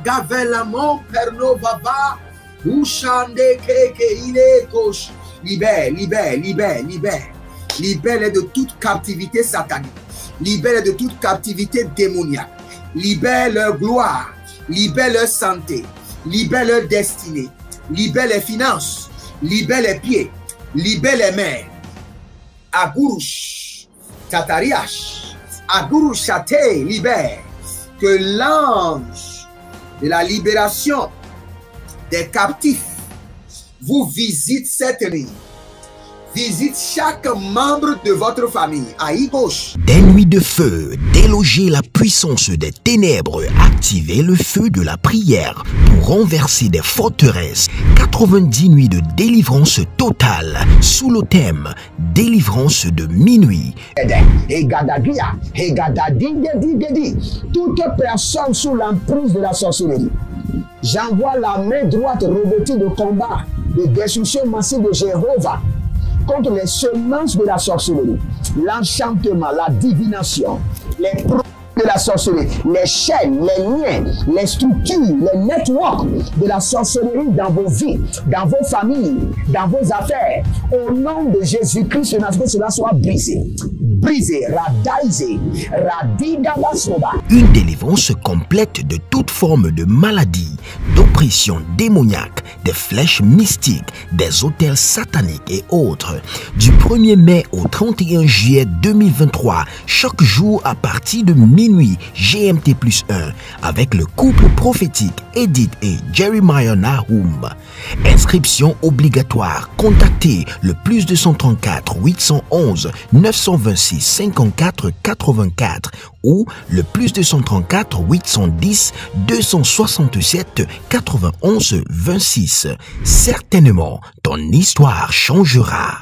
Gavelamon perno baba. Ushande keke ile kosh. Libère, libère, libère, libère. Libère de toute captivité satanique. Libère de toute captivité démoniaque. Libère leur gloire. Libère leur santé. Libère leur destinée. Libère les finances. Libère les pieds. Libère les mains. Agurush. Tatariash. Agurush Chate. Libère. Que l'ange de la libération des captifs vous visite cette nuit. Visite chaque membre de votre famille. Aïe gauche. Des nuits de feu, déloger la puissance des ténèbres, activer le feu de la prière pour renverser des forteresses. 90 nuits de délivrance totale sous le thème délivrance de minuit. Toute personne sous l'emprise de la sorcellerie, j'envoie la main droite revêtue de combat, de destruction massive de Jéhovah contre les semences de la sorcellerie, l'enchantement, la divination, les produits de la sorcellerie, les chaînes, les liens, les structures, les networks de la sorcellerie dans vos vies, dans vos familles, dans vos affaires. Au nom de Jésus-Christ, que cela soit brisé. Brisé, radaisé, radidabasoba. Une délivrance complète de toute forme de maladie, d'oppression démoniaque, des flèches mystiques, des autels sataniques et autres. Du 1er mai au 31 juillet 2023, chaque jour à partir de minuit GMT+1, avec le couple prophétique Edith et Jeremiah Nahum. Inscription obligatoire. Contactez le +234 811 926 54 84 ou le +234 810 267 91 26. Certainement, ton histoire changera.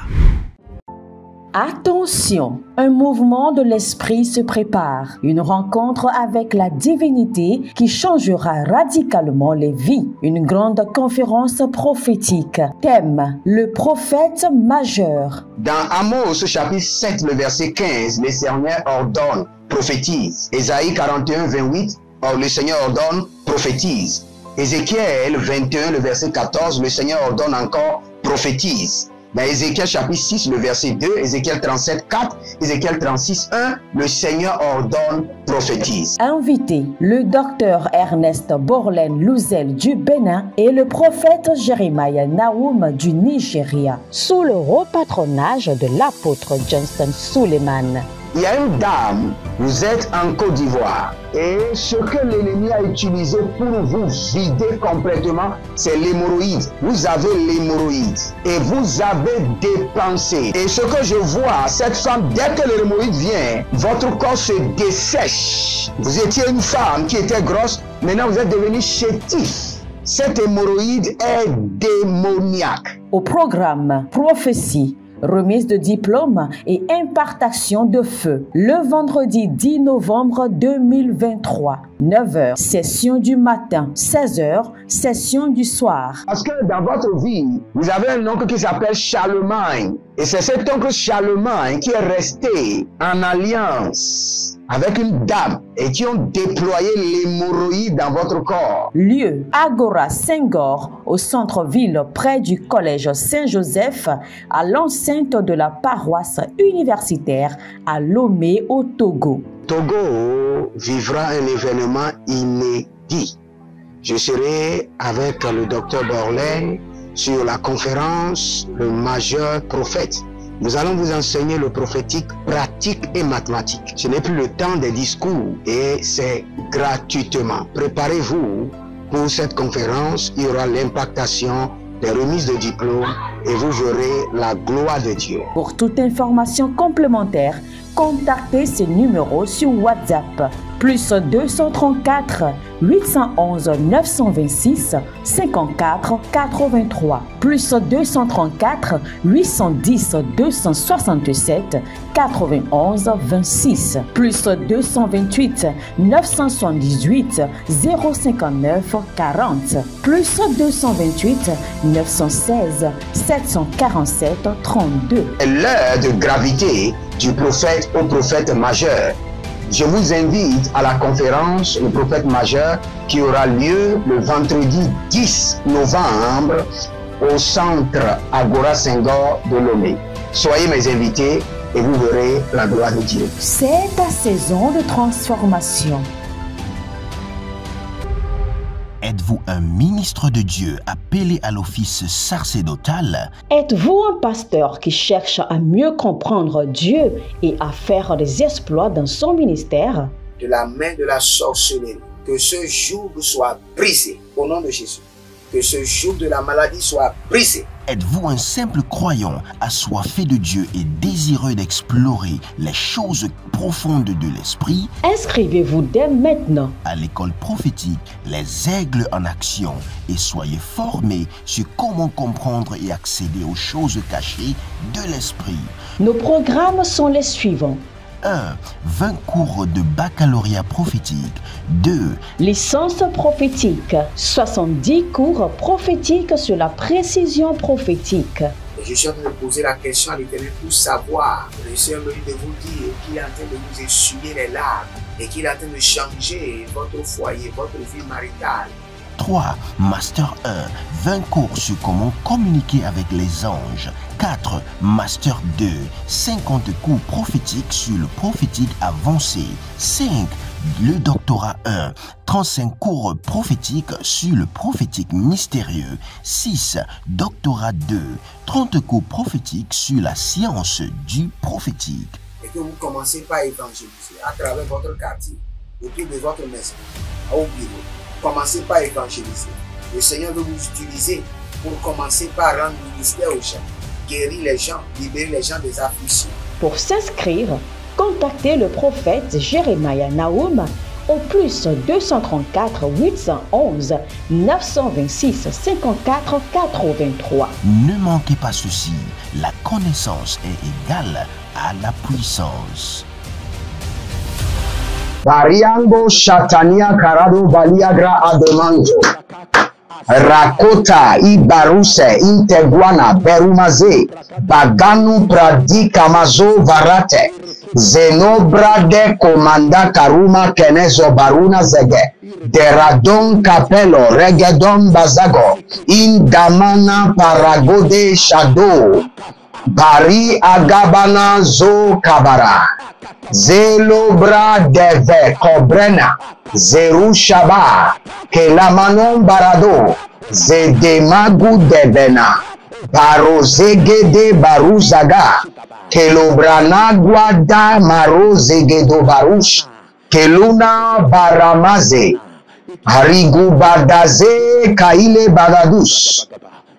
Attention, un mouvement de l'esprit se prépare, une rencontre avec la divinité qui changera radicalement les vies, une grande conférence prophétique. Thème, le prophète majeur. Dans Amos chapitre 7, le verset 15, le Seigneur ordonne, prophétise. Ésaïe 41, 28, le Seigneur ordonne, prophétise. Ézéchiel 21, le verset 14, le Seigneur ordonne encore, prophétise. Dans Ézéchiel chapitre 6, le verset 2, Ézéchiel 37, 4, Ézéchiel 36, 1, le Seigneur ordonne, prophétise. Invité, le docteur Ernest Borlen Louzel du Bénin et le prophète Jeremiah Nahum du Nigeria, sous le haut patronage de l'apôtre Johnson Suleiman. Il y a une dame, vous êtes en Côte d'Ivoire et ce que l'ennemi a utilisé pour vous vider complètement, c'est l'hémorroïde. Vous avez l'hémorroïde et vous avez dépensé. Et ce que je vois, cette femme, dès que l'hémorroïde vient, votre corps se dessèche. Vous étiez une femme qui était grosse, maintenant vous êtes devenu chétif. Cette hémorroïde est démoniaque. Au programme Prophétie, remise de diplôme et impartation de feu. Le vendredi 10 novembre 2023, 9h, session du matin, 16h, session du soir. Parce que dans votre vie, vous avez un oncle qui s'appelle Charlemagne. Et c'est cet oncle Charlemagne qui est resté en alliance avec une dame et qui ont déployé l'hémorroïde dans votre corps. Lieu, Agora Senghor, au centre-ville près du collège Saint-Joseph, à l'enceinte de la paroisse universitaire à Lomé au Togo. Togo vivra un événement inédit. Je serai avec le docteur Borlen sur la conférence Le Majeur Prophète. Nous allons vous enseigner le prophétique pratique et mathématique. Ce n'est plus le temps des discours et c'est gratuitement. Préparez-vous pour cette conférence. Il y aura l'impactation, des remises de diplômes et vous verrez la gloire de Dieu. Pour toute information complémentaire, contactez ce numéro sur WhatsApp. +234 811 926 54 83. +234 810 267 91 26. +228 978 059 40. +228 916 747 32. L'heure de gravité du prophète au prophète majeur. je vous invite à la conférence Le Prophète Majeur qui aura lieu le vendredi 10 novembre au centre Agora Senghor de Lomé. Soyez mes invités et vous verrez la gloire de Dieu. C'est ta saison de transformation. Êtes-vous un ministre de Dieu appelé à l'office sacerdotal? Êtes-vous un pasteur qui cherche à mieux comprendre Dieu et à faire des exploits dans son ministère? De la main de la sorcellerie, que ce joug soit brisé au nom de Jésus. Que ce joug de la maladie soit brisé. Êtes-vous un simple croyant assoiffé de Dieu et désireux d'explorer les choses profondes de l'esprit? Inscrivez-vous dès maintenant À l'école prophétique Les Aigles en Action et soyez formés sur comment comprendre et accéder aux choses cachées de l'esprit. Nos programmes sont les suivants. 1. 20 cours de baccalauréat prophétique. 2. Licence prophétique. 70 cours prophétiques sur la précision prophétique. Je suis en train de poser la question à l'Éternel pour savoir. Le Seigneur me dit de vous dire qu'il est en train de vous essuyer les larmes et qu'il est en train de changer votre foyer, votre vie maritale. 3. Master 1. 20 cours sur comment communiquer avec les anges. 4. Master 2. 50 cours prophétiques sur le prophétique avancé. 5. Le doctorat 1. 35 cours prophétiques sur le prophétique mystérieux. 6. Doctorat 2. 30 cours prophétiques sur la science du prophétique. Et que vous commencez par évangéliser à travers votre quartier, autour de votre maison, au bureau. Commencez par évangéliser. Le Seigneur veut vous utiliser pour commencer par rendre ministère aux gens, guérir les gens, libérer les gens des afflictions. Pour s'inscrire, contactez le prophète Jeremiah Nahum au plus 234 811 926 54 83. Ne manquez pas ceci, la connaissance est égale à la puissance. Variango Shatania Karado Baliagra Ademanjo Rakota Ibaruse Integuana Berumaze Baganu Pradi Kamazo Varate Zenobrade Komanda Karuma Kenezo Baruna Zege Deradon Capello Regedon Bazago Indamana Paragode Shadow Bari Agabana Zo Kabara Zelobra Deve Kobrena Zeru Shaba Kelamanon Barado Zedemagu Devena Barozegede Baruzaga Kelobrana Guada Marozegedo Barush Keluna Baramaze Harigubadaze Kaile Bagadus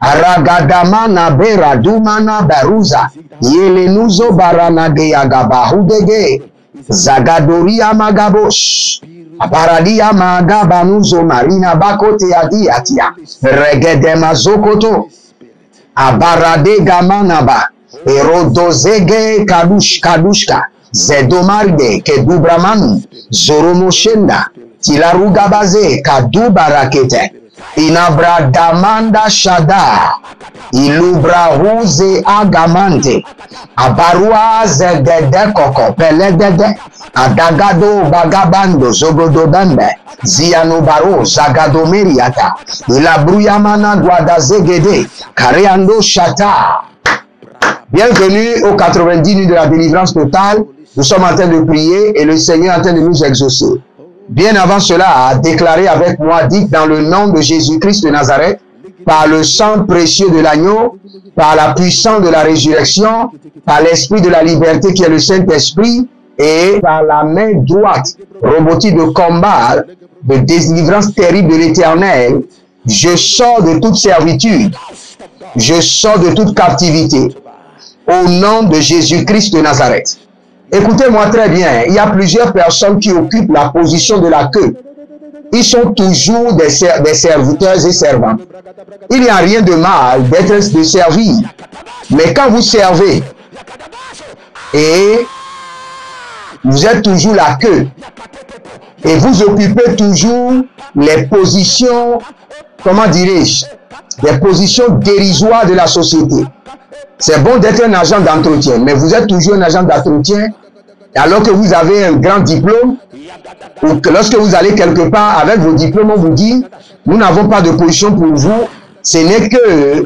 Aragadamana Beradumana Baruza Yelenuzo Baranage Agabahudege Zagadoria Magabosh Aparadia Magabanuzo Marina Bakote Adiatia Regedema Zokoto Abarade Gamanaba Erodozege Kadushka Zedomarde Kedubramanu Zoromoshenda Tilarugabaze Kadubarakete Inabradamanda Shada Ilubrahuze Agamante Abarua Zegede Koko Pelegede Adagado Bagabando Zogodobembe Zianubaro Zagado Meriata Ilabruyamana Guadazegede Kareando Shata. Bienvenue aux 90 nuits de la délivrance totale. Nous sommes en train de prier et le Seigneur est en train de nous exaucer. Bien avant cela, déclarez avec moi, dites dans le nom de Jésus-Christ de Nazareth, par le sang précieux de l'agneau, par la puissance de la résurrection, par l'esprit de la liberté qui est le Saint-Esprit, et par la main droite, robotique de combat, de délivrance terrible de l'Éternel, je sors de toute servitude, je sors de toute captivité, au nom de Jésus-Christ de Nazareth. Écoutez-moi très bien, il y a plusieurs personnes qui occupent la position de la queue. Ils sont toujours des serviteurs et servants. Il n'y a rien de mal d'être de servir. Mais quand vous servez et vous êtes toujours la queue et vous occupez toujours les positions, comment dirais-je, les positions dérisoires de la société. C'est bon d'être un agent d'entretien, mais vous êtes toujours un agent d'entretien alors que vous avez un grand diplôme, ou que lorsque vous allez quelque part avec vos diplômes, on vous dit, nous n'avons pas de position pour vous, ce n'est que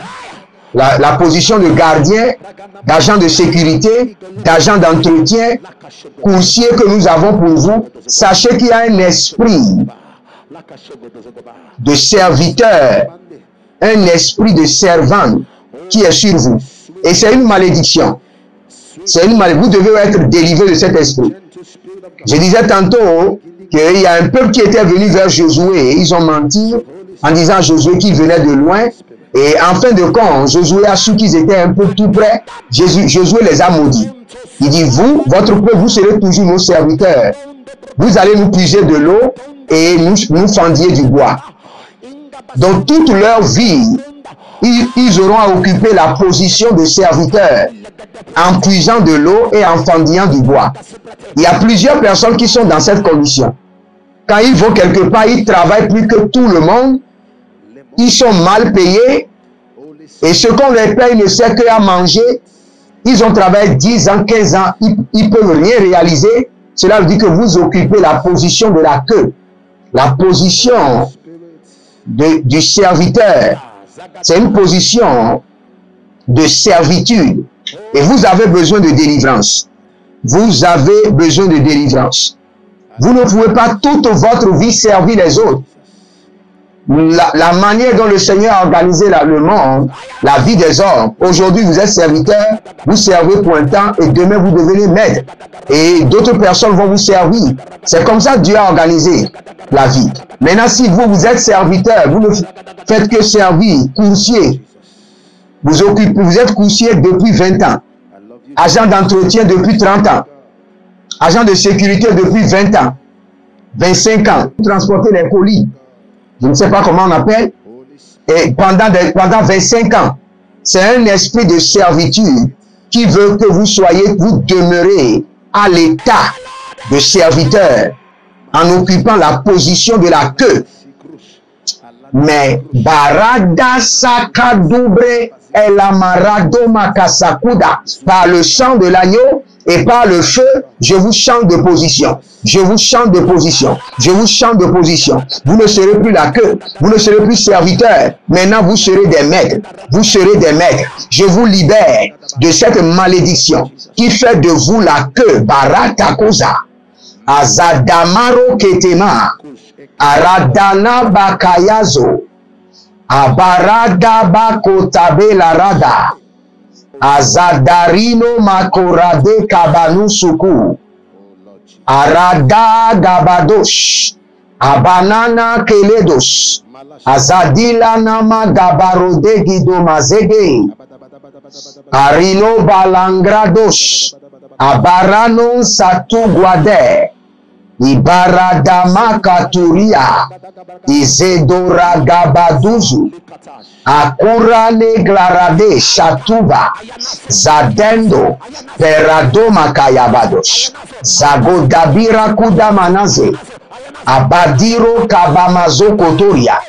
la position de gardien, d'agent de sécurité, d'agent d'entretien, coursier que nous avons pour vous. Sachez qu'il y a un esprit de serviteur, un esprit de servant qui est sur vous. Et c'est une malédiction. C'est une malédiction. Vous devez être délivré de cet esprit. Je disais tantôt qu'il y a un peuple qui était venu vers Josué. Et ils ont menti en disant à Josué qu'il venait de loin. Et en fin de compte, Josué a su qu'ils étaient un peu tout près. Josué les a maudits. Il dit, vous, votre peuple, vous serez toujours nos serviteurs. Vous allez nous puiser de l'eau et nous fendiez du bois. Donc toute leur vie, ils auront à occuper la position de serviteurs en puisant de l'eau et en fendillant du bois. Il y a plusieurs personnes qui sont dans cette condition. Quand ils vont quelque part, ils travaillent plus que tout le monde. Ils sont mal payés. Et ce qu'on leur paye ne sert qu'à manger. Ils ont travaillé 10 ans, 15 ans. Ils ne peuvent rien réaliser. Cela veut dire que vous occupez la position de la queue. La position du serviteur. C'est une position de servitude. Et vous avez besoin de délivrance. Vous avez besoin de délivrance. Vous ne pouvez pas toute votre vie servir les autres. La manière dont le Seigneur a organisé le monde, la vie des hommes. Aujourd'hui, vous êtes serviteur, vous servez pour un temps et demain, vous devenez maître. Et d'autres personnes vont vous servir. C'est comme ça que Dieu a organisé la vie. Maintenant, si vous êtes serviteur, vous ne faites que servir, coursier. Vous êtes coursier depuis 20 ans. Agent d'entretien depuis 30 ans. Agent de sécurité depuis 20 ans. 25 ans. Vous transportez les colis. Je ne sais pas comment on appelle. Et pendant 25 ans, c'est un esprit de servitude qui veut que vous demeurez à l'état de serviteur en occupant la position de la queue. Mais Barada Sakadubre Elamarado Makasakuda, par le sang de l'agneau et par le feu, je vous change de position. Je vous change de position. Je vous change de position. Vous ne serez plus la queue. Vous ne serez plus serviteur. Maintenant, vous serez des maîtres. Vous serez des maîtres. Je vous libère de cette malédiction qui fait de vous la queue. Barata Koza. Azadamaro Ketema. Aradana Bakayazo. Abarada Bakotabe Larada. Azadarino Makorade Kabanu Suku. Arada Gabadosh. Abanana Keledos. Azadila Nama Gabarode Gidomazege. Arino Balangradosh. Abarano Satu Guade. Ibaradama Katuria. Izedora Gabaduzu. Akura Neglarade Shatuba. Zadendo Peradoma Kayabadosh. Zagodabira Kudamanaze. Abadiro Kabamazo Kotoria.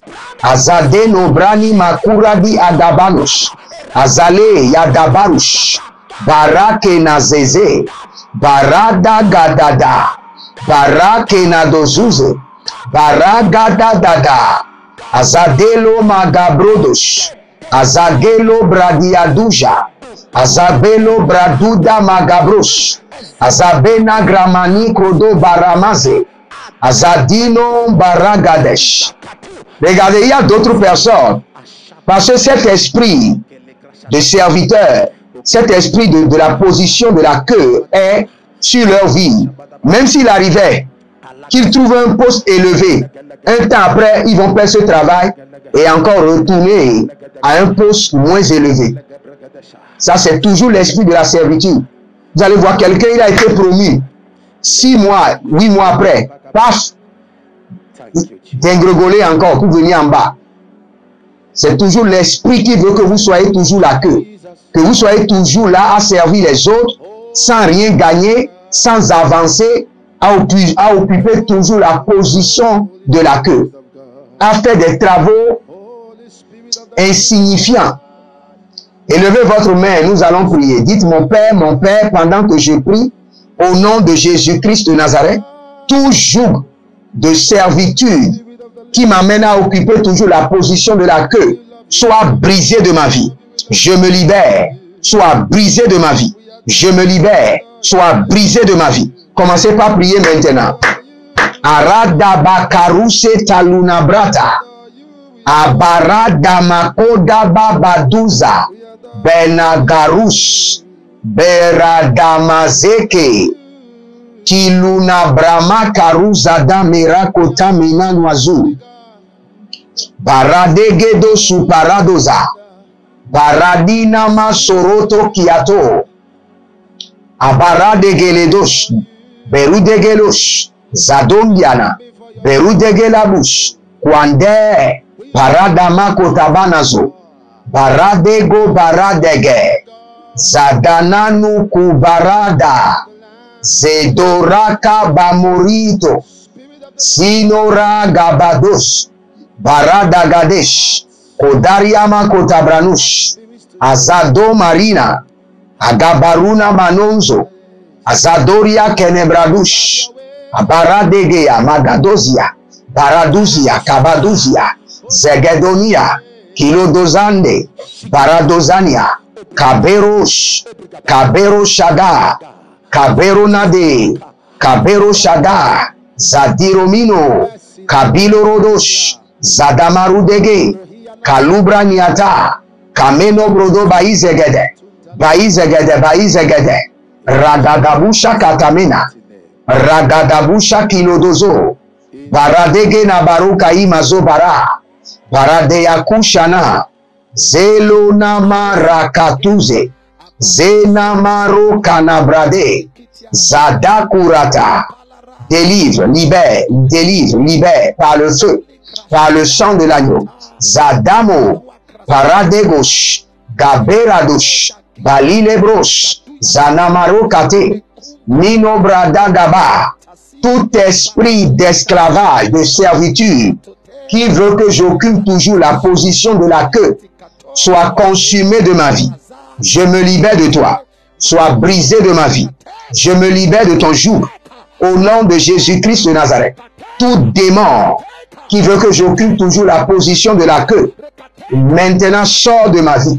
Azadeno Brani Makuradi Agabanush. Azale Yadabarush. Barake Nazeze. Barada Gadada. Barake Nadozuze. Baragada Dada. Azadelo Magabrodosh. Azagelo Bradiaduja. Azabelo Braduda Magabrosh. Azabena Gramani Kodo Baramaze. Azadino Baragadesh. Regardez, il y a d'autres personnes. Parce que cet esprit de serviteur, cet esprit de la position de la queue est sur leur vie. Même s'il arrivait qu'ils trouvent un poste élevé, un temps après, ils vont perdre ce travail et encore retourner à un poste moins élevé. Ça, c'est toujours l'esprit de la servitude. Vous allez voir quelqu'un, il a été promu 6 mois, 8 mois après, paf, d'ingregoler encore pour venir en bas. C'est toujours l'esprit qui veut que vous soyez toujours la queue, que vous soyez toujours là à servir les autres, sans rien gagner, sans avancer, à occuper toujours la position de la queue, à faire des travaux insignifiants. Élevez votre main, nous allons prier. Dites, mon Père, pendant que je prie, au nom de Jésus-Christ de Nazareth, tout joug de servitude qui m'amène à occuper toujours la position de la queue soit brisé de ma vie. Je me libère, soit brisé de ma vie. Je me libère, soit brisé de ma vie. Commencez par prier maintenant. Aradabakaruse talunabrata. Abaradamakoda babaduza. Benagarus. Beradamazeke. Kiluna brama karuza da mirakota minanwazu. Baradegedo suparadoza. Baradina masoroto kiato. Abaradegeledosh. Berudegelosh. Zadongiana. Berudegelabush. Kwande. Paradama kotabanazo. Baradego baradege. Zadananu kubarada. Zedoraka bamorito. Sinora gabados. Barada gadesh. Kodariama kotabranush. Azado marina. Agabaruna manonzo. Azadoria kenebradush. Abaradegea magadozia. Baraduzia kabaduzia. Zegedonia. Kilodozande. Baradozania. Kaberosh. Kabero shaga. Kabero nade. Kabero shaga. Zadiromino. Kabilo rodosh. Zadamarudege. Kalubra niata. Kameno brodo baizegede. Baizegede baizegede. Ragadabusha katamena. Ragadabusha kilodozo. Baradege na baruka imazo bara. Baradeyakushana. Zelo nama rakatuze. Zenamaro kanabrade. Zadakurata. Délivre, libère, délivre, libère par le feu, par le sang de l'agneau. Zadamo, paradegos, gaberados, balilebros, zanamaro kate, nino brada gaba. Tout esprit d'esclavage, de servitude, qui veut que j'occupe toujours la position de la queue, soit consumé de ma vie. Je me libère de toi, soit brisé de ma vie. Je me libère de ton joug. Au nom de Jésus-Christ de Nazareth, tout démon qui veut que j'occupe toujours la position de la queue, maintenant sort de ma vie,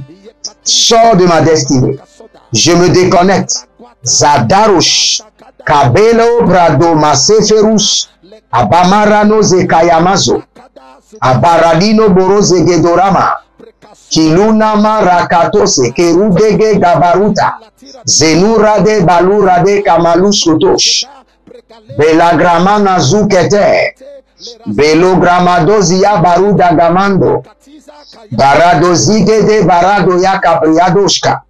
sort de ma destinée. Je me déconnecte. Zadarosh, Kabelo Brado Maseferus, Abamarano Zekayamazo, Abaradino Boroze Gedorama, Kilunama Rakatose, Kerudege Gabaruta, Zenurade Balurade Kamaluskotosh, Belagramana Zukete, Belogrammadozia Baruda Gamando, Baradozige de Barado Yakapriadoshka,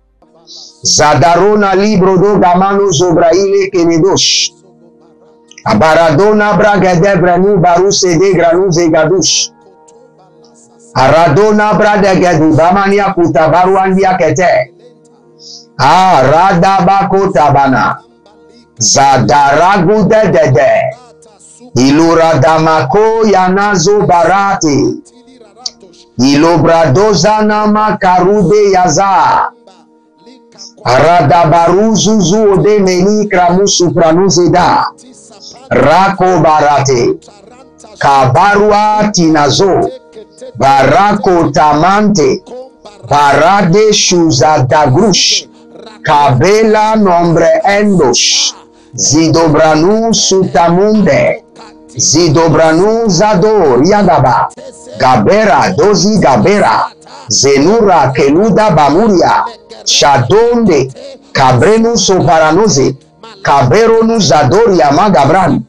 Zadarona Librodo Gamano Zobraile Kenedosh, Abaradona Bragade Branu Baruse de Granuze Gadush, Aradona Bradegadu Bamania Kutabaruandia Kete, Aradabako Tabana. Zadaragu dede. Iluradamako yanazo barati. Ilobradozana makarude yaza. Aradabaruzuzu ode meni kramusu pranuzeda. Rako barate. Kabarua tinazo. Barako tamante. Barade shuzadagrush. Kabela nombre endosh. Zidobranu sutamunde. Zidobranu zador yagaba. Gabera dozi gabera. Zenura keluda bamuria. Shadonde. Kabrenu soparanoze. Kaberonu zador yamagabran.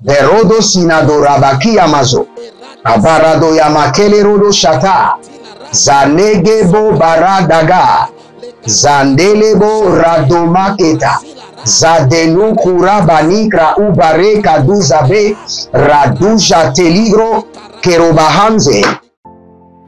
Berodo sinadorabaki yamazo. Abarado yamakele rodo shata. Zanegebo baradaga. Zandelebo radomaketa. Zadenu kurabanikra ubare kaduzabe raduja teligro kerobahanze.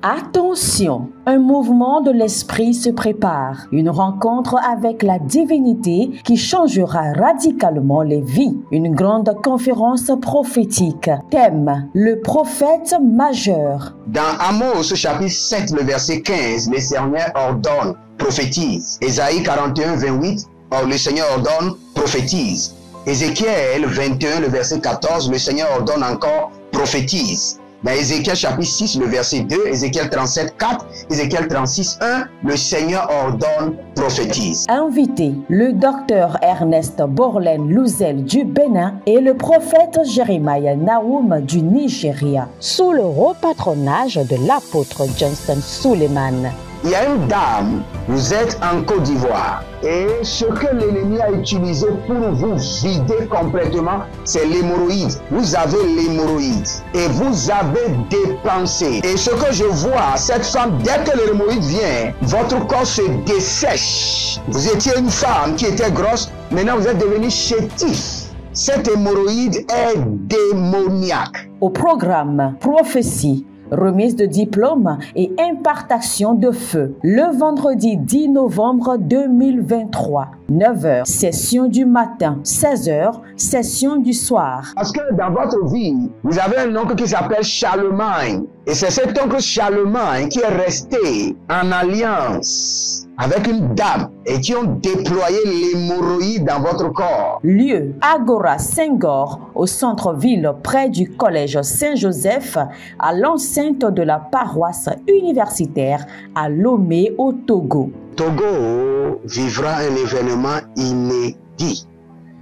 Attention, un mouvement de l'esprit se prépare, une rencontre avec la divinité qui changera radicalement les vies, une grande conférence prophétique. Thème, le prophète majeur. Dans Amos chapitre 7, le verset 15, le Seigneur ordonne, prophétise. Ésaïe 41, 28, Or, le Seigneur ordonne, prophétise. Ézéchiel 21, le verset 14, le Seigneur ordonne encore, prophétise. Dans Ézéchiel chapitre 6, le verset 2, Ézéchiel 37, 4, Ézéchiel 36, 1, le Seigneur ordonne, prophétise. Invité, le docteur Ernest Borlen Louzel du Bénin et le prophète Jeremiah Nahum du Nigeria, sous le haut patronage de l'apôtre Johnston Suleiman. Il y a une dame, vous êtes en Côte d'Ivoire et ce que l'ennemi a utilisé pour vous vider complètement, c'est l'hémorroïde. Vous avez l'hémorroïde et vous avez dépensé. Et ce que je vois, cette femme, dès que l'hémorroïde vient, votre corps se dessèche. Vous étiez une femme qui était grosse, maintenant vous êtes devenu chétif. Cette hémorroïde est démoniaque. Au programme Prophétie, remise de diplôme et impartation de feu. Le vendredi 10 novembre 2023, 9h, session du matin, 16h, session du soir. Parce que dans votre vie, vous avez un oncle qui s'appelle Charlemagne. Et c'est cet oncle Charlemagne qui est resté en alliance avec une dame et qui ont déployé l'hémorroïde dans votre corps. Lieu, Agora Senghor, au centre-ville près du collège Saint-Joseph, à l'enceinte de la paroisse universitaire à Lomé au Togo. Togo vivra un événement inédit.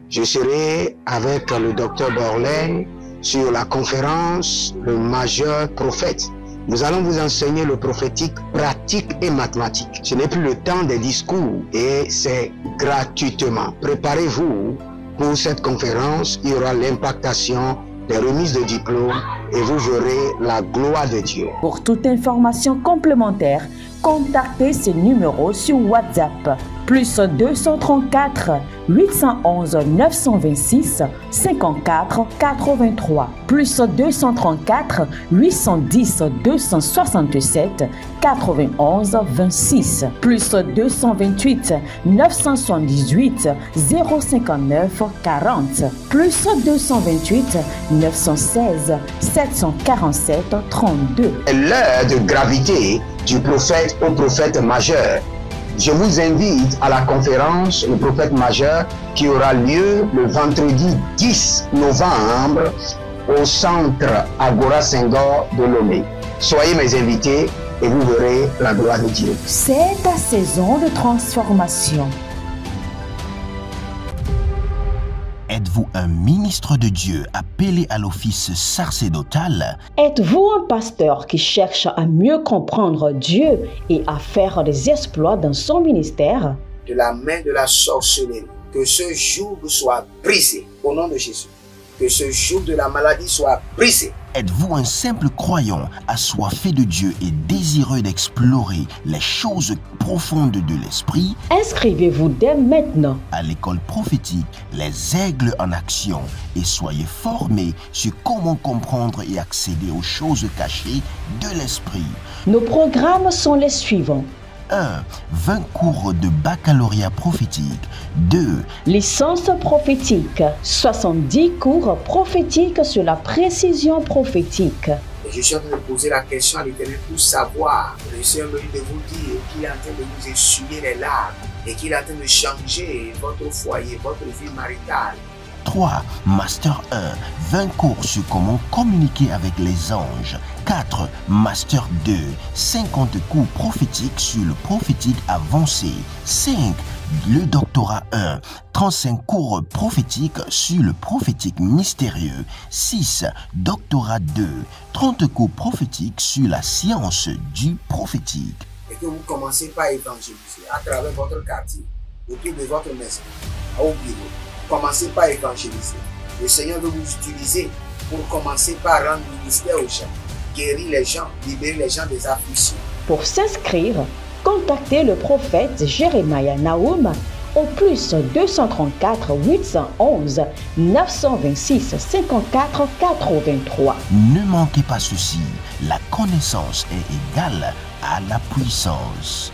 Je serai avec le docteur Borlen sur la conférence Le Majeur Prophète. Nous allons vous enseigner le prophétique pratique et mathématique. Ce n'est plus le temps des discours et c'est gratuitement. Préparez-vous pour cette conférence. Il y aura l'impactation des remises de diplômes et vous verrez la gloire de Dieu. Pour toute information complémentaire, contactez ces numéros sur WhatsApp. Plus 234 811 926 54 83. Plus 234 810 267 91 26. Plus 228 978 059 40. Plus 228 916 747 32. L'heure de gravité du prophète au prophète majeur. Je vous invite à la conférence Le Prophète Majeur qui aura lieu le vendredi 10 novembre au centre Agora Senghor de Lomé. Soyez mes invités et vous verrez la gloire de Dieu. C'est ta saison de transformation. Êtes-vous un ministre de Dieu appelé à l'office sacerdotal? Êtes-vous un pasteur qui cherche à mieux comprendre Dieu et à faire des exploits dans son ministère? De la main de la sorcellerie, que ce joug soit brisé au nom de Jésus. Que ce joug de la maladie soit brisé. Êtes-vous un simple croyant assoiffé de Dieu et désireux d'explorer les choses profondes de l'esprit? Inscrivez-vous dès maintenant À l'école prophétique Les Aigles en Action et soyez formés sur comment comprendre et accéder aux choses cachées de l'esprit. Nos programmes sont les suivants. 1. 20 cours de baccalauréat prophétique. 2. Licence prophétique. 70 cours prophétiques sur la précision prophétique. Et je suis en train de poser la question à l'Éternel pour savoir. Le Seigneur me dit de vous dire qu'il est en train de vous essuyer les larmes et qu'il est en train de changer votre foyer, votre vie maritale. 3. Master 1. 20 cours sur comment communiquer avec les anges. 4. Master 2. 50 cours prophétiques sur le prophétique avancé. 5. Le doctorat 1. 35 cours prophétiques sur le prophétique mystérieux. 6. Doctorat 2. 30 cours prophétiques sur la science du prophétique. Et que vous commencez par évangéliser à travers votre quartier, autour de votre maison, au bureau. Commencez par évangéliser. Le Seigneur veut vous utiliser pour commencer par rendre ministère aux gens, guérir les gens, libérer les gens des afflictions. Pour s'inscrire, contactez le prophète Jeremiah Nahum au plus 234 811 926 54 83. Ne manquez pas ceci, la connaissance est égale à la puissance.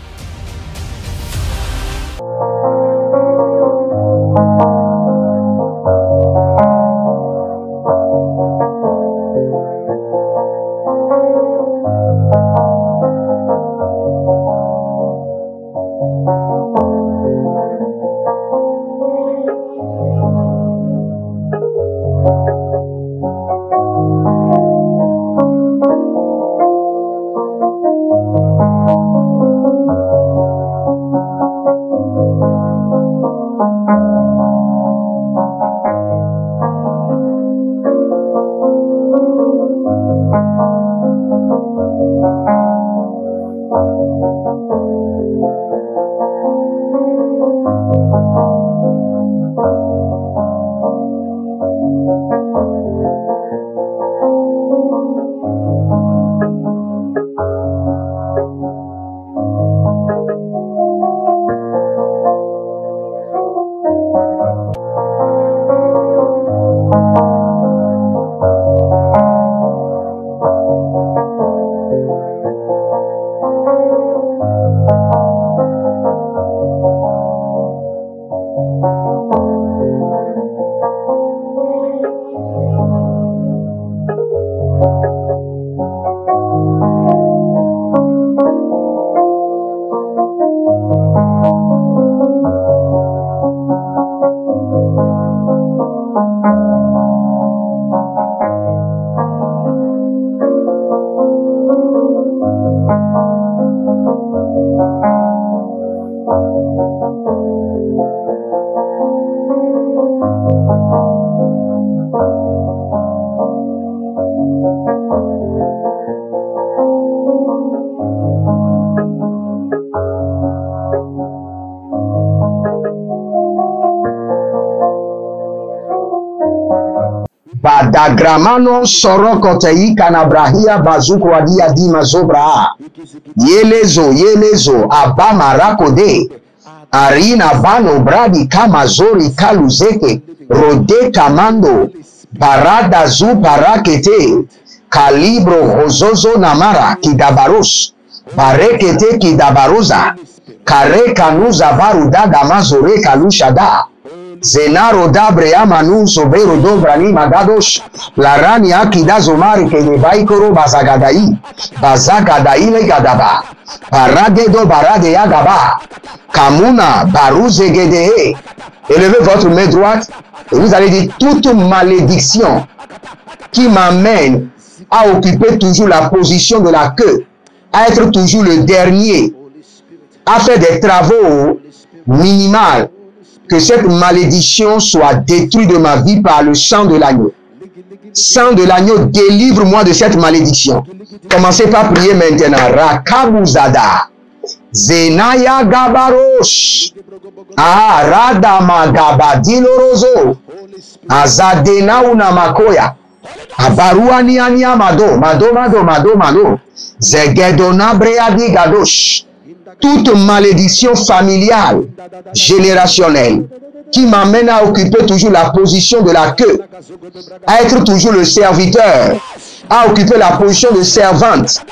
Badagramano sorokotei kanabrahia bazukwadia di mazobra. Yelezo, abamarakode. Arina bano bradi kamazori kaluzeke. Rode kamando. Barada zu parakete. Kalibro hozozo namara kidabarus. Barekete kidabaruza. Kare kanuza baruda gamazore kalushada. Zenaro dabre amanu sobero dobrani magadosh. Larani akida zomari kenebaikoro bazagadai. Bazagadai legadaba. Baragedo barade yagaba. Kamuna baruze gede. Élevez votre main droite et vous allez dire toute malédiction qui m'amène à occuper toujours la position de la queue, à être toujours le dernier, à faire des travaux minimaux, que cette malédiction soit détruite de ma vie par le sang de l'agneau. Sang de l'agneau, délivre-moi de cette malédiction. Commencez par prier maintenant. Rakabuzada. Zenaya Gabarosh. Radama Gabadilorozo. Azadena Unamakoya. Abaruani Aniamado. Mado. Zegedona Breadi Gadosh. Toute malédiction familiale, générationnelle, qui m'amène à occuper toujours la position de la queue, à être toujours le serviteur, à occuper la position de servante,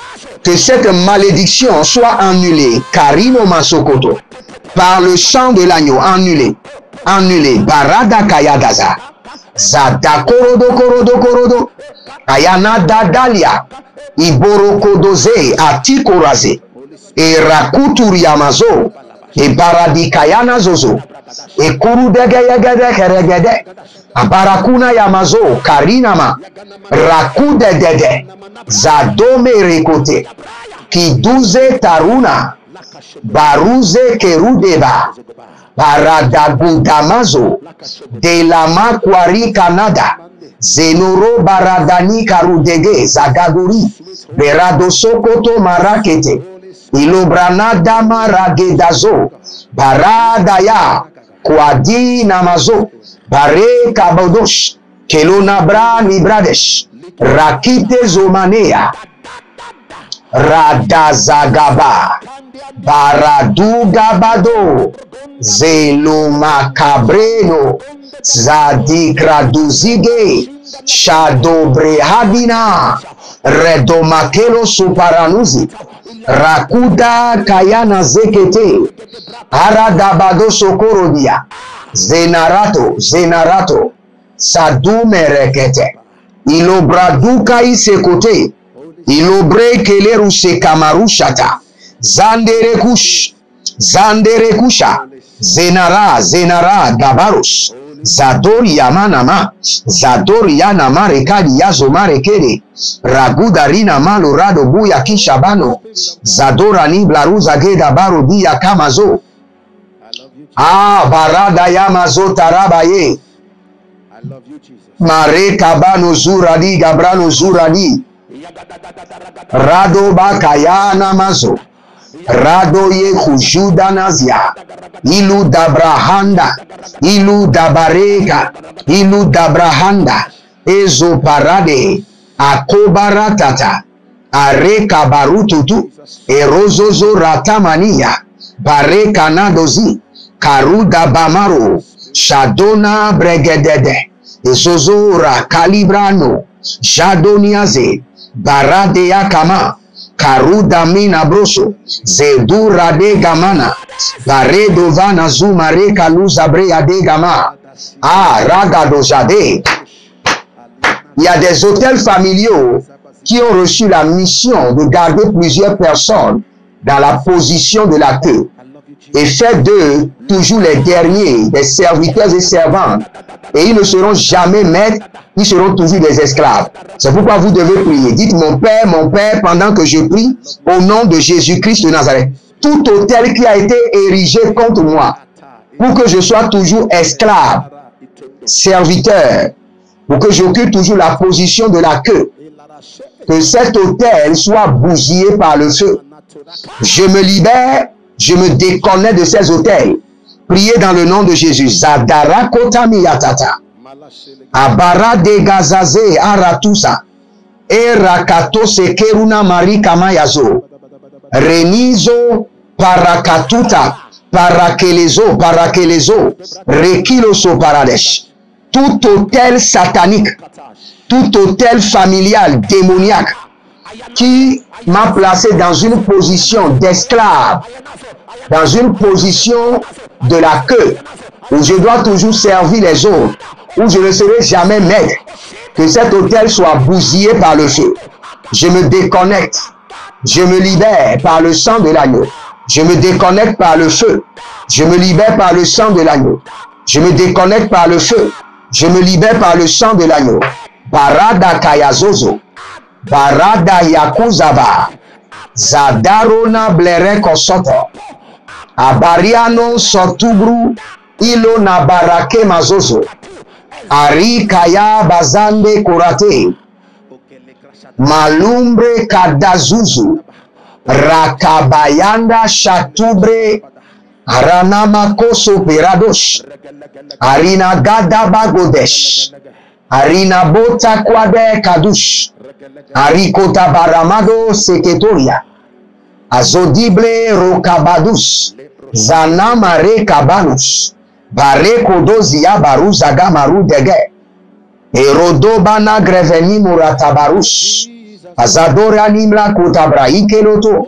que cette malédiction soit annulée, Karino Masokoto, par le sang de l'agneau, annulée, Barada Kayagaza, Zada Korodo, Ayana Dadalia, Iborokodoze, Atikoraze, et Rakuturi Yamazo, et Baradikayana Zozo, et Kurudegede, Barakuna Yamazo, Karinama, Rakudede, Zadome Rekote, Kiduze Taruna, Baruze Kerudeba, Baradagudamazo, Delama Kwari Kanada, Zenoro Baradani Karudege, Zagaduri, Berado Sokoto Marakete, Ilobrana dama ragedazo, baradaya, kwadi namazo, bare kabodosh, kelonabra nibradesh, rakite zomanea, radazagaba, baradugabado, zelomakabreno, zadikraduzige, shadobrehadina, redomakelo suparanuzi, Rakuda Kayana Zekete Aradabado Sokorodia Zenarato Sadume Rekete Ilobraduka Isekote Ilobre Keleru Sekamarushata Zanderekusha Zenara Gabarus Zadori Yamanama Zadori Yanama Rekadi Yazomare Kere Ragudarina Malorado Buya Kishabano Zadorani Blaruza Geda Barodia Kamazo Barada Yamazo Tarabaye Mare Kabano Zuradi Gabrano Zuradi Rado Bakayana Mazo Rado ye Hujuda Nazia Ilu Dabrahanda Ilu Dabareka Ilu Dabrahanda Ezo Parade Akobaratata Areka Barututu Erozozo Ratamania Bareka Nadozi Karuda Bamaro Shadona Bregedede Ezozora Calibrano Jadoniaze Barade Yakama Karuda Mina Broso Zedura de Gamana Baredo Vana Zumare Kaluza Brea de Gama Ragado Jade. Il y a des hôtels familiaux qui ont reçu la mission de garder plusieurs personnes dans la position de la queue et faire d'eux toujours les derniers, des serviteurs et servantes. Et ils ne seront jamais maîtres, ils seront toujours des esclaves. C'est pourquoi vous devez prier. Dites mon Père, pendant que je prie, au nom de Jésus-Christ de Nazareth, tout hôtel qui a été érigé contre moi, pour que je sois toujours esclave, serviteur, pour que j'occupe toujours la position de la queue, que cet autel soit bousillé par le feu. Je me libère, je me déconnecte de ces autels. Priez dans le nom de Jésus. Zadara kotami yatata. Abara de gazaze aratusa. Erakato sekeruna marika mayazo. Renizo parakatuta. Parakelezo. Rekiloso paradesh. Tout hôtel satanique, tout hôtel familial, démoniaque, qui m'a placé dans une position d'esclave, dans une position de la queue, où je dois toujours servir les autres, où je ne serai jamais maître, que cet hôtel soit bousillé par le feu. Je me déconnecte, je me libère par le sang de l'agneau. Je me déconnecte par le feu, je me libère par le sang de l'agneau. Je me déconnecte par le feu, je me libère par le sang de l'agneau. Barada kayazozo, barada yakuzaba, zadarona blere kosoto, abariano sotubru, ilo na barake mazozo, ari kaya bazande kurate, malumbre kadazuzu, rakabayanda shatubre, aranama koso peradosh, arina gada bagodesh, arina bota kwade kadush, arikota baramado seketoria, azodible rokabadus, zanamare kabanus, bareko dozia baruzaga maru dege, erodobana greveni muratabarus, azadore animla kotabra ikeloto,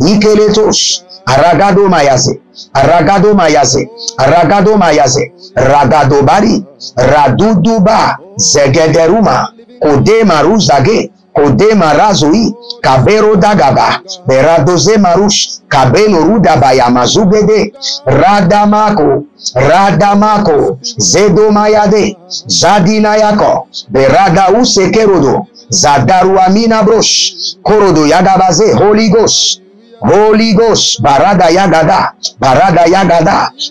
ikeletos, aragado mayaze, aragado mayaze, aragado mayaze, ragado bari, raduduba, zegederuma, kode maruzage, kode marazui, kabero dagaba, beradoze marush, kabeno rudabaya mazugede, radamako, zedo mayade, zadinayako, berada usekerodo, zadaruamina brosh, korodo yagabaze, Holy Ghost, barada yagada,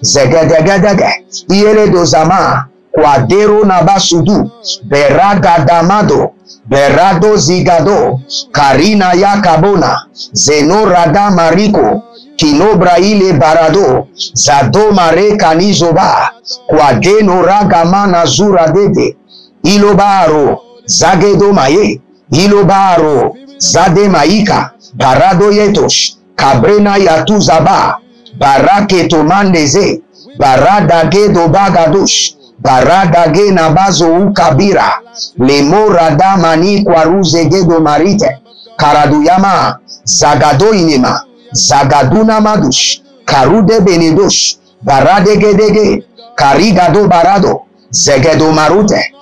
zegedegedege, iele dozama, quadero nabasudu, beragadamado, berado zigado, karina yakabona, zenorada mariko, kinobra ile barado, zado mare kanizoba, quadeno ragamana zura dede, ilobaro, zagedo maye, ilobaro, zade maika, barado yetosh, kabrena yatuzaba, barake tomandeze, baradage do bagadosh, baradage nabazo ukabira, lemorada mani kwaruze gedo marite, karaduyama, zagado inema, zagaduna madush, karude benedosh, barade gedege, karigado barado, zegedo marute,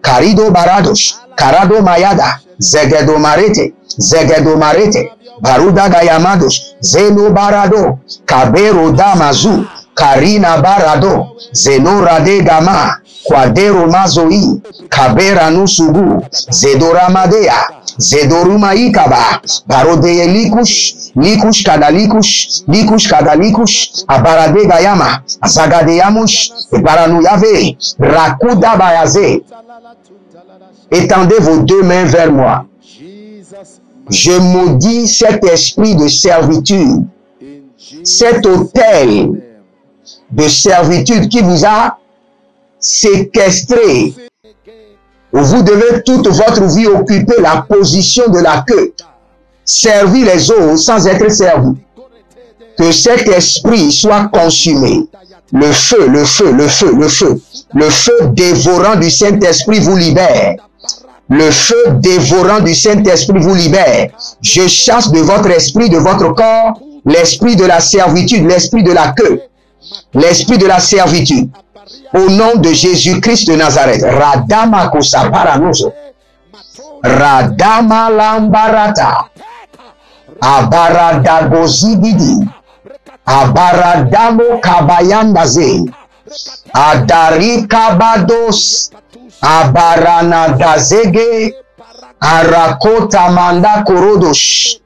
karido baradosh, karado mayada, zegedo marete, baruda gayamadosh, zeno barado, kabero damazu, karina barado, zeno rade gama, quadero mazoi, kabera nusugu, zedoramadea, zedoruma ikaba, barodeye likush kadalikush, abarade gayama, azagadeyamush, baranuyave, rakuda bayaze. Étendez vos deux mains vers moi. Je maudis cet esprit de servitude, cet autel de servitude qui vous a séquestré. Vous devez toute votre vie occuper la position de la queue, servir les autres sans être servi. Que cet esprit soit consumé. Le feu dévorant du Saint-Esprit vous libère. Le feu dévorant du Saint-Esprit vous libère. Je chasse de votre esprit, de votre corps, l'esprit de la servitude, l'esprit de la queue, l'esprit de la servitude. Au nom de Jésus-Christ de Nazareth. Radama kosa paranoso. Radama lambarata. Abaradagozibidi. Abaradamo kabayandaze. Adari kabados. Abaranadazege. Arakota manda korodosh.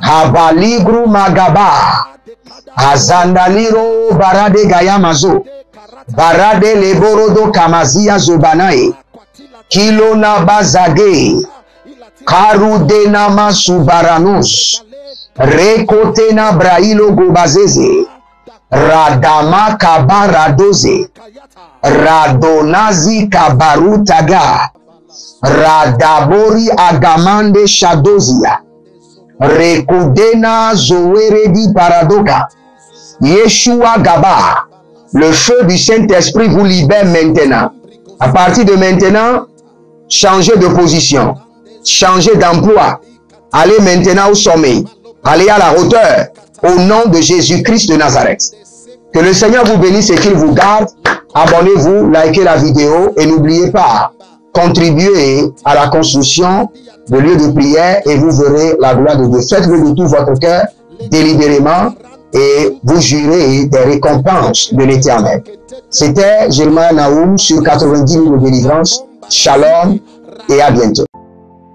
Habaligru magaba. Azandaliro barade gayamazo. Barade leborodo kamazia zobanae. Kilona bazage. Karudena masubaranos. Rekotena brailo gobazeze. Radama kabaradoze. Radonazi kabarutaga. Radabori agamande shadozia. Rekudena zoweredi paradoka. Yeshua Gaba. Le feu du Saint-Esprit vous libère maintenant. À partir de maintenant, changez de position, changez d'emploi. Allez maintenant au sommet. Allez à la hauteur. Au nom de Jésus-Christ de Nazareth. Que le Seigneur vous bénisse et qu'il vous garde. Abonnez-vous, likez la vidéo et n'oubliez pas, contribuez à la construction de lieux de prière et vous verrez la gloire de Dieu. Faites-le de tout votre cœur, délibérément, et vous jurez des récompenses de l'Éternel. C'était Jeremiah Nahum sur 90 000 de délivrance. Shalom et à bientôt.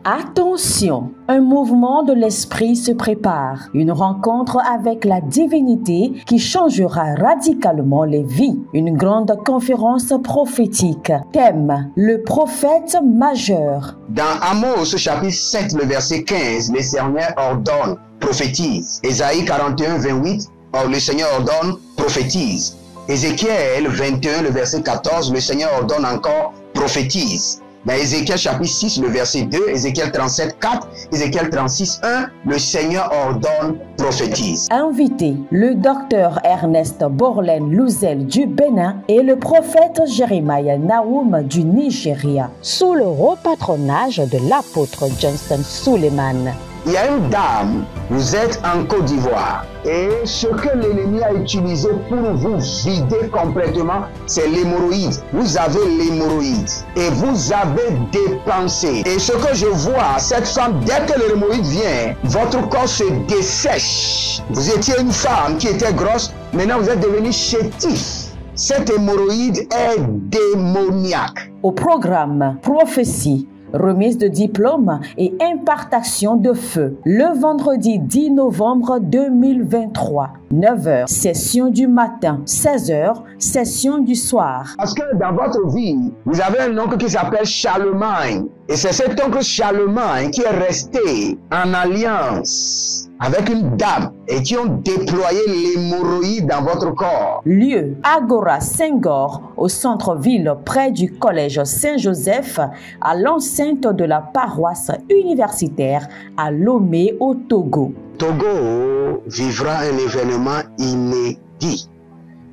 Attention, un mouvement de l'esprit se prépare, une rencontre avec la divinité qui changera radicalement les vies, une grande conférence prophétique. Thème, le prophète majeur. Dans Amos chapitre 7, le verset 15, le Seigneur ordonne, prophétise. Ésaïe 41, 28, le Seigneur ordonne, prophétise. Ézéchiel 21, le verset 14, le Seigneur ordonne encore, prophétise. Dans Ézéchiel chapitre 6, le verset 2, Ézéchiel 37, 4, Ézéchiel 36, 1, le Seigneur ordonne, prophétise. Invité, le docteur Ernest Borlen Louzel du Bénin et le prophète Jeremiah Nahum du Nigeria, sous le haut patronage de l'apôtre Johnson Suleiman. Il y a une dame, vous êtes en Côte d'Ivoire et ce que l'ennemi a utilisé pour vous vider complètement, c'est l'hémorroïde. Vous avez l'hémorroïde et vous avez dépensé. Et ce que je vois, cette femme, dès que l'hémorroïde vient, votre corps se dessèche. Vous étiez une femme qui était grosse, maintenant vous êtes devenu chétif. Cette hémorroïde est démoniaque. Au programme Prophétie, remise de diplôme et impartation de feu. Le vendredi 10 novembre 2023, 9h, session du matin, 16h, session du soir. Parce que dans votre vie, vous avez un oncle qui s'appelle Charlemagne. Et c'est cet oncle Charlemagne qui est resté en alliance avec une dame et qui ont déployé l'hémorroïde dans votre corps. Lieu, Agora Senghor, au centre-ville près du collège Saint-Joseph, à l'enceinte de la paroisse universitaire à Lomé au Togo. Togo vivra un événement inédit.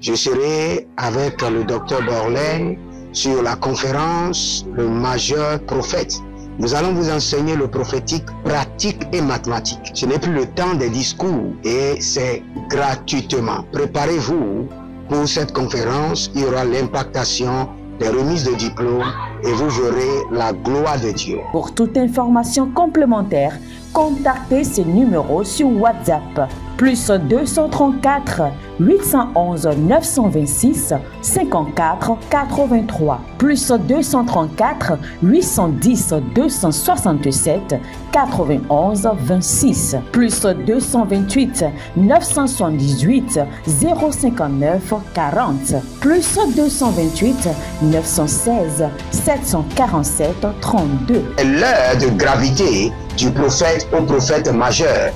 Je serai avec le docteur Borlen sur la conférence Le Majeur Prophète. Nous allons vous enseigner le prophétique pratique et mathématique. Ce n'est plus le temps des discours et c'est gratuitement. Préparez-vous pour cette conférence. Il y aura l'impactation des remises de diplômes et vous verrez la gloire de Dieu. Pour toute information complémentaire, contactez ces numéros sur WhatsApp. Plus 234 811 926 54 83. Plus 234 810 267 91 26. Plus 228 978 059 40. Plus 228 916 747 32. L'heure de gravité du prophète au prophète majeur.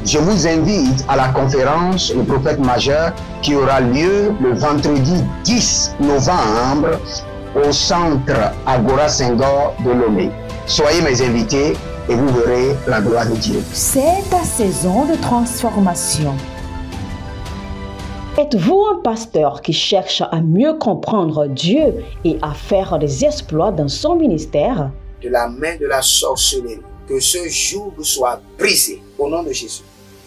Je vous invite à la conférence Le Prophète Majeur qui aura lieu le vendredi 10 novembre au centre Agora Senghor de Lomé. Soyez mes invités et vous verrez la gloire de Dieu. C'est ta saison de transformation. Êtes-vous un pasteur qui cherche à mieux comprendre Dieu et à faire des exploits dans son ministère? De la main de la sorcellerie, que ce joug soit brisé au nom de Jésus.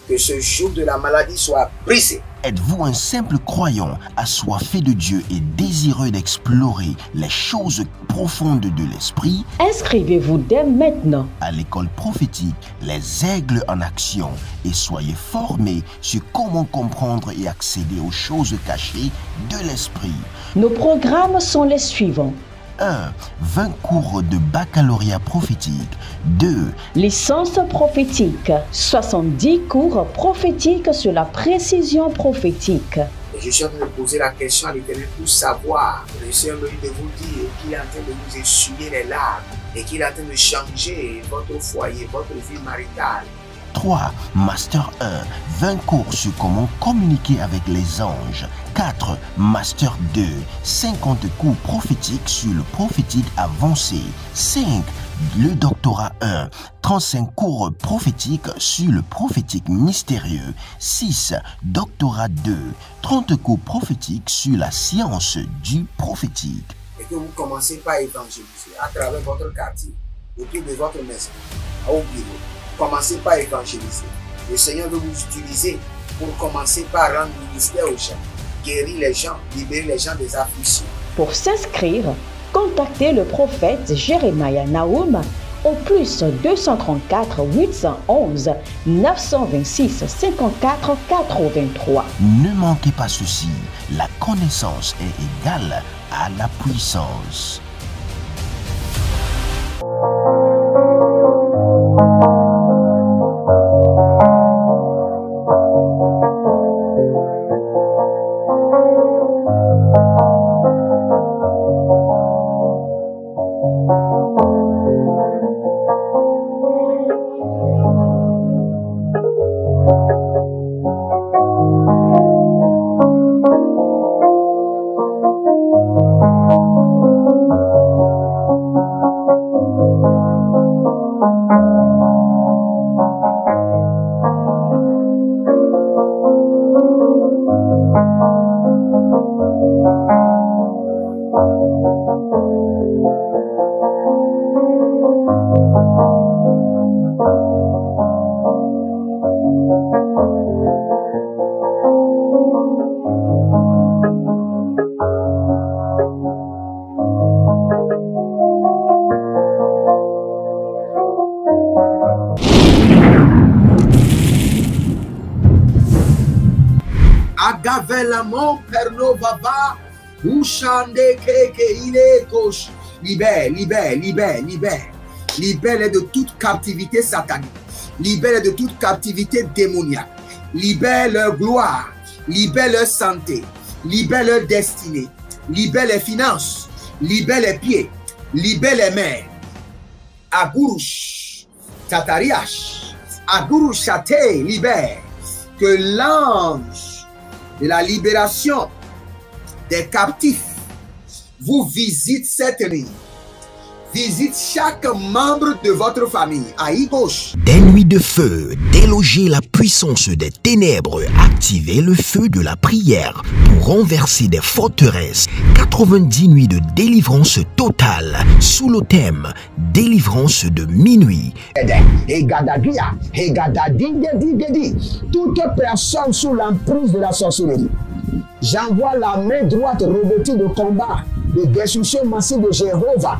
Que ce joug de la maladie soit brisé. Êtes-vous un simple croyant assoiffé de Dieu et désireux d'explorer les choses profondes de l'esprit? Inscrivez-vous dès maintenant À l'école prophétique Les Aigles en Action et soyez formés sur comment comprendre et accéder aux choses cachées de l'esprit. Nos programmes sont les suivants. 1. 20 cours de baccalauréat prophétique. 2. Licence prophétique. 70 cours prophétiques sur la précision prophétique. Et je suis en train de poser la question à l'Éternel pour savoir. Le Seigneur me dit de vous dire qu'il est en train de vous essuyer les larmes et qu'il est en train de changer votre foyer, votre vie maritale. 3. Master 1, 20 cours sur comment communiquer avec les anges. 4. Master 2, 50 cours prophétiques sur le prophétique avancé. 5. Le doctorat 1, 35 cours prophétiques sur le prophétique mystérieux. 6. Doctorat 2, 30 cours prophétiques sur la science du prophétique. Et que vous commencez par évangéliser à travers votre quartier, autour de votre maison, au bureau. Commencez par évangéliser. Le Seigneur veut vous utiliser pour commencer par rendre ministère aux gens, guérir les gens, libérer les gens des afflictions. Pour s'inscrire, contactez le prophète Jeremiah Nahum au plus 234 811 926 54 83. Ne manquez pas ceci, la connaissance est égale à la puissance. Agavelamon perno baba, ushande keke ile kosh. Libère, libère, libère, libère. Libère de toute captivité satanique. Libère de toute captivité démoniaque. Libère leur gloire. Libère leur santé. Libère leur destinée. Libère les finances. Libère les pieds. Libère les mains. Agurush, Tatariash, Agurush Chate, libère. Que l'ange de la libération des captifs vous visite cette nuit. Visite chaque membre de votre famille. À gauche. Des nuits de feu, déloger la puissance des ténèbres, activer le feu de la prière pour renverser des forteresses. 90 nuits de délivrance totale sous le thème délivrance de minuit. Toute personne sous l'emprise de la sorcellerie, j'envoie la main droite revêtue de combat, de destruction massive de Jéhovah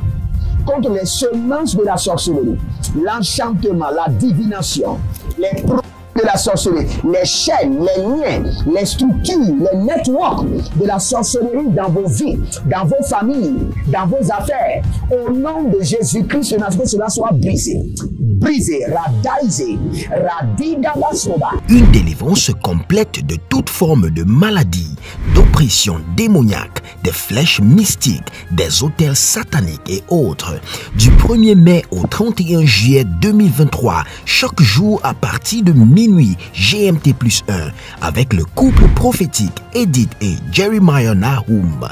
contre les semences de la sorcellerie, l'enchantement, la divination, les produits de la sorcellerie, les chaînes, les liens, les structures, les networks de la sorcellerie dans vos vies, dans vos familles, dans vos affaires. Au nom de Jésus-Christ, que cela soit brisé. Brisé, radaisé, radidabasoba. Une délivrance complète de toute forme de maladie, d'oppression démoniaque, des flèches mystiques, des autels sataniques et autres. Du 1er mai au 31 juillet 2023, chaque jour à partir de minuit GMT+1, avec le couple prophétique Edith et Jeremiah Nahum.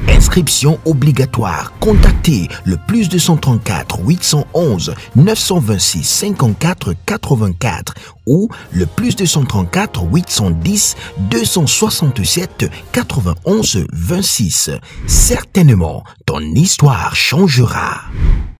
Inscription obligatoire. Contactez le plus 234 811 926 54 84 ou le plus 234 810 267 91 26. Certainement, ton histoire changera.